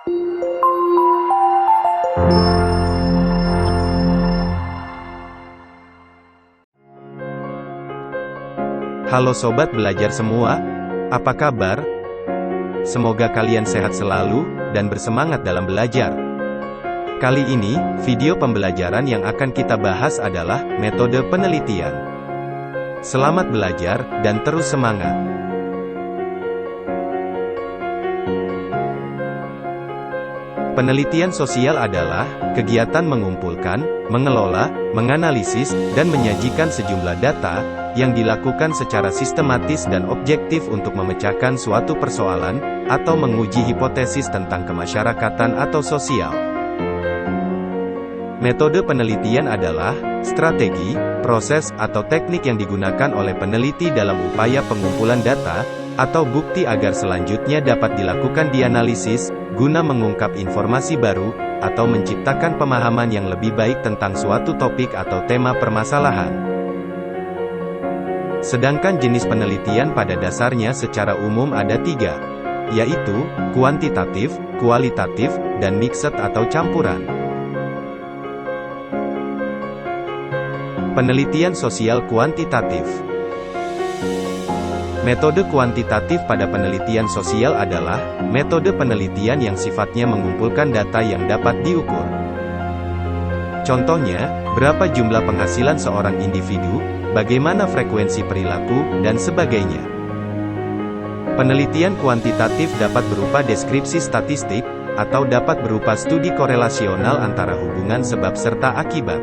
Halo sobat belajar semua, apa kabar? Semoga kalian sehat selalu, dan bersemangat dalam belajar. Kali ini, video pembelajaran yang akan kita bahas adalah metode penelitian. Selamat belajar, dan terus semangat. Penelitian sosial adalah kegiatan mengumpulkan, mengelola, menganalisis, dan menyajikan sejumlah data yang dilakukan secara sistematis dan objektif untuk memecahkan suatu persoalan atau menguji hipotesis tentang kemasyarakatan atau sosial. Metode penelitian adalah strategi, proses, atau teknik yang digunakan oleh peneliti dalam upaya pengumpulan data atau bukti agar selanjutnya dapat dilakukan dianalisis guna mengungkap informasi baru atau menciptakan pemahaman yang lebih baik tentang suatu topik atau tema permasalahan. Sedangkan jenis penelitian pada dasarnya secara umum ada tiga, yaitu kuantitatif, kualitatif, dan mixed atau campuran. Penelitian sosial kuantitatif. Metode kuantitatif pada penelitian sosial adalah metode penelitian yang sifatnya mengumpulkan data yang dapat diukur. Contohnya, berapa jumlah penghasilan seorang individu, bagaimana frekuensi perilaku, dan sebagainya. Penelitian kuantitatif dapat berupa deskripsi statistik, atau dapat berupa studi korelasional antara hubungan sebab serta akibat.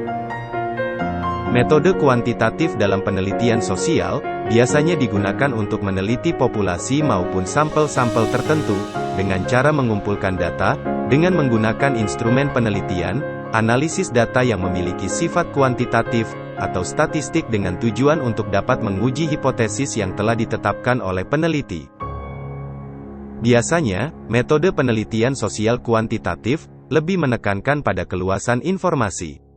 Metode kuantitatif dalam penelitian sosial biasanya digunakan untuk meneliti populasi maupun sampel-sampel tertentu dengan cara mengumpulkan data dengan menggunakan instrumen penelitian, analisis data yang memiliki sifat kuantitatif atau statistik dengan tujuan untuk dapat menguji hipotesis yang telah ditetapkan oleh peneliti. Biasanya, metode penelitian sosial kuantitatif lebih menekankan pada keluasan informasi.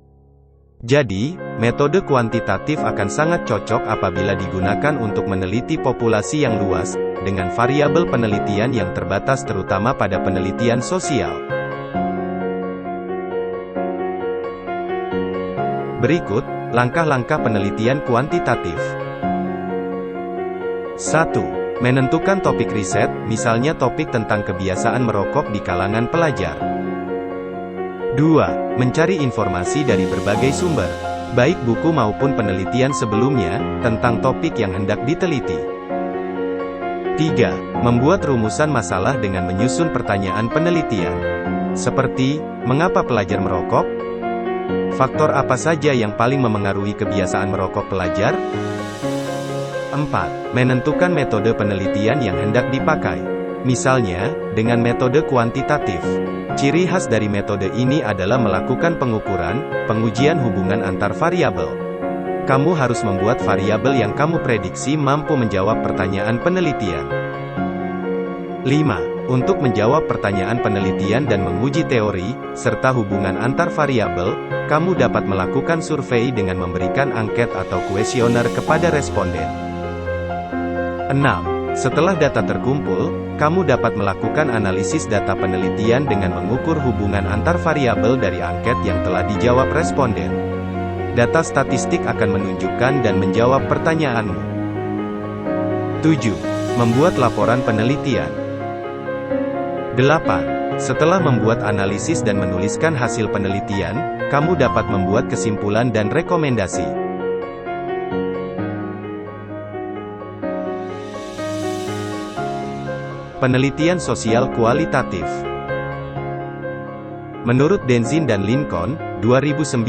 Jadi, metode kuantitatif akan sangat cocok apabila digunakan untuk meneliti populasi yang luas, dengan variabel penelitian yang terbatas terutama pada penelitian sosial. Berikut, langkah-langkah penelitian kuantitatif. 1. Menentukan topik riset, misalnya topik tentang kebiasaan merokok di kalangan pelajar. 2. Mencari informasi dari berbagai sumber, baik buku maupun penelitian sebelumnya, tentang topik yang hendak diteliti. 3. Membuat rumusan masalah dengan menyusun pertanyaan penelitian. Seperti, mengapa pelajar merokok? Faktor apa saja yang paling memengaruhi kebiasaan merokok pelajar? 4. Menentukan metode penelitian yang hendak dipakai. Misalnya, dengan metode kuantitatif. Ciri khas dari metode ini adalah melakukan pengukuran, pengujian hubungan antar variabel. Kamu harus membuat variabel yang kamu prediksi mampu menjawab pertanyaan penelitian. 5. Untuk menjawab pertanyaan penelitian dan menguji teori, serta hubungan antar variabel, kamu dapat melakukan survei dengan memberikan angket atau kuesioner kepada responden. 6. Setelah data terkumpul, kamu dapat melakukan analisis data penelitian dengan mengukur hubungan antar variabel dari angket yang telah dijawab responden. Data statistik akan menunjukkan dan menjawab pertanyaanmu. 7. Membuat laporan penelitian. 8. Setelah membuat analisis dan menuliskan hasil penelitian, kamu dapat membuat kesimpulan dan rekomendasi. Penelitian sosial kualitatif. Menurut Denzin dan Lincoln, 2009,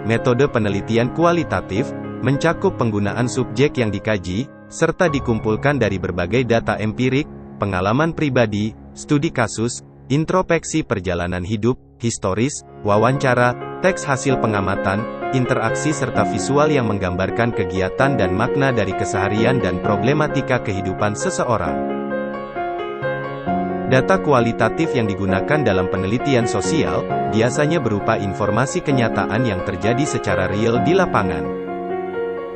metode penelitian kualitatif mencakup penggunaan subjek yang dikaji, serta dikumpulkan dari berbagai data empirik, pengalaman pribadi, studi kasus, introspeksi perjalanan hidup, historis, wawancara, teks hasil pengamatan, interaksi serta visual yang menggambarkan kegiatan dan makna dari keseharian dan problematika kehidupan seseorang. Data kualitatif yang digunakan dalam penelitian sosial, biasanya berupa informasi kenyataan yang terjadi secara real di lapangan.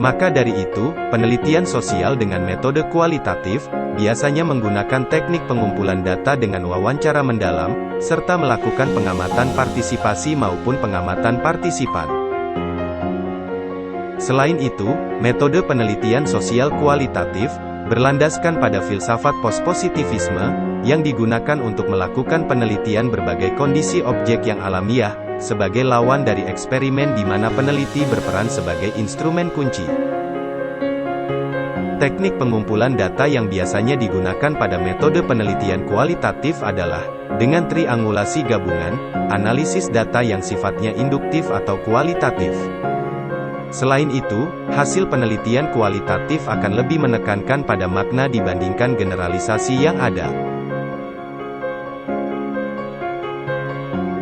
Maka dari itu, penelitian sosial dengan metode kualitatif, biasanya menggunakan teknik pengumpulan data dengan wawancara mendalam, serta melakukan pengamatan partisipasi maupun pengamatan partisipan. Selain itu, metode penelitian sosial kualitatif, berlandaskan pada filsafat pospositivisme, yang digunakan untuk melakukan penelitian berbagai kondisi objek yang alamiah, sebagai lawan dari eksperimen di mana peneliti berperan sebagai instrumen kunci. Teknik pengumpulan data yang biasanya digunakan pada metode penelitian kualitatif adalah, dengan triangulasi gabungan, analisis data yang sifatnya induktif atau kualitatif. Selain itu, hasil penelitian kualitatif akan lebih menekankan pada makna dibandingkan generalisasi yang ada.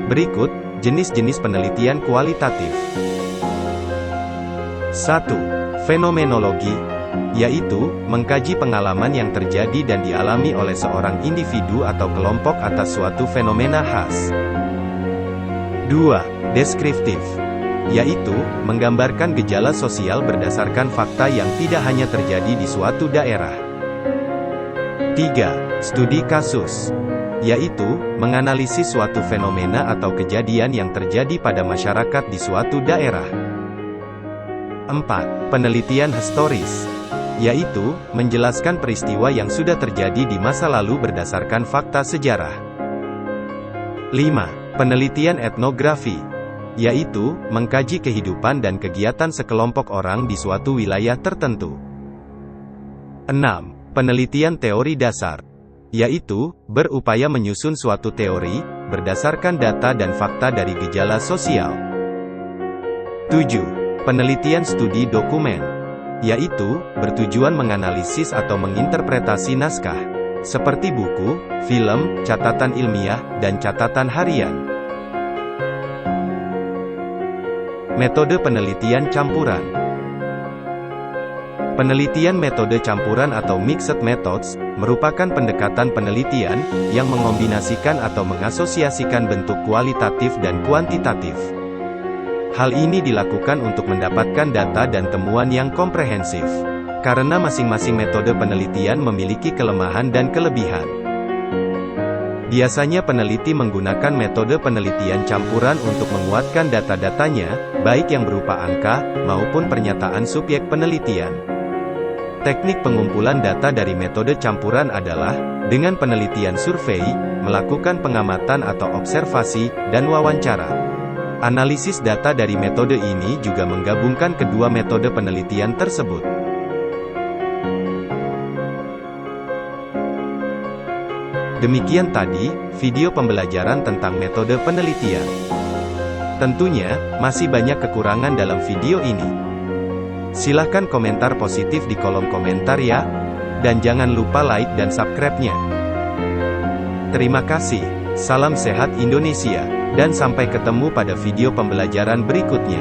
Berikut, jenis-jenis penelitian kualitatif. 1. Fenomenologi, yaitu, mengkaji pengalaman yang terjadi dan dialami oleh seorang individu atau kelompok atas suatu fenomena khas. 2. Deskriptif, yaitu, menggambarkan gejala sosial berdasarkan fakta yang tidak hanya terjadi di suatu daerah. 3. Studi kasus, yaitu, menganalisis suatu fenomena atau kejadian yang terjadi pada masyarakat di suatu daerah. 4. Penelitian historis, yaitu, menjelaskan peristiwa yang sudah terjadi di masa lalu berdasarkan fakta sejarah. 5. Penelitian etnografi, yaitu, mengkaji kehidupan dan kegiatan sekelompok orang di suatu wilayah tertentu. 6. Penelitian teori dasar, yaitu, berupaya menyusun suatu teori, berdasarkan data dan fakta dari gejala sosial. 7. Penelitian studi dokumen, yaitu, bertujuan menganalisis atau menginterpretasi naskah, seperti buku, film, catatan ilmiah, dan catatan harian. Metode penelitian campuran. Penelitian metode campuran atau mixed methods, merupakan pendekatan penelitian, yang mengombinasikan atau mengasosiasikan bentuk kualitatif dan kuantitatif. Hal ini dilakukan untuk mendapatkan data dan temuan yang komprehensif. Karena masing-masing metode penelitian memiliki kelemahan dan kelebihan. Biasanya peneliti menggunakan metode penelitian campuran untuk menguatkan data-datanya, baik yang berupa angka, maupun pernyataan subjek penelitian. Teknik pengumpulan data dari metode campuran adalah, dengan penelitian survei, melakukan pengamatan atau observasi, dan wawancara. Analisis data dari metode ini juga menggabungkan kedua metode penelitian tersebut. Demikian tadi, video pembelajaran tentang metode penelitian. Tentunya, masih banyak kekurangan dalam video ini. Silahkan komentar positif di kolom komentar ya. Dan jangan lupa like dan subscribe-nya. Terima kasih. Salam sehat Indonesia. Dan sampai ketemu pada video pembelajaran berikutnya.